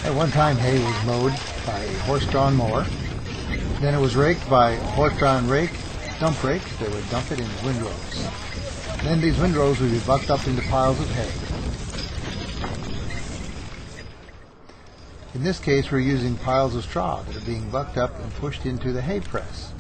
At one time, hay was mowed by a horse-drawn mower. Then it was raked by a horse-drawn rake, dump rake. They would dump it in windrows. Then these windrows would be bucked up into piles of hay. In this case, we're using piles of straw that are being bucked up and pushed into the hay press.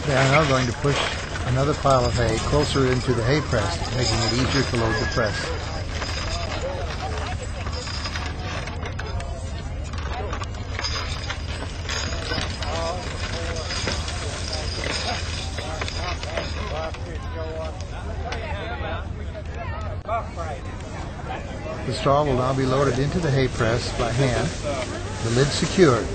They are now going to push another pile of hay closer into the hay press, making it easier to load the press. The straw will now be loaded into the hay press by hand, the lid secured.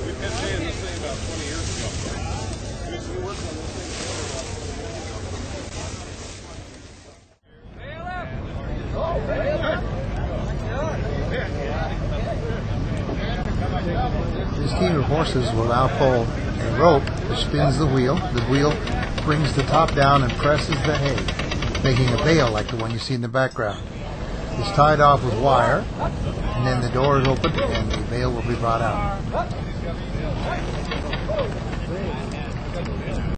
This team of horses will now pull a rope which spins the wheel. The wheel brings the top down and presses the hay, making a bale like the one you see in the background. It's tied off with wire, and then the door is opened and the bale will be brought out.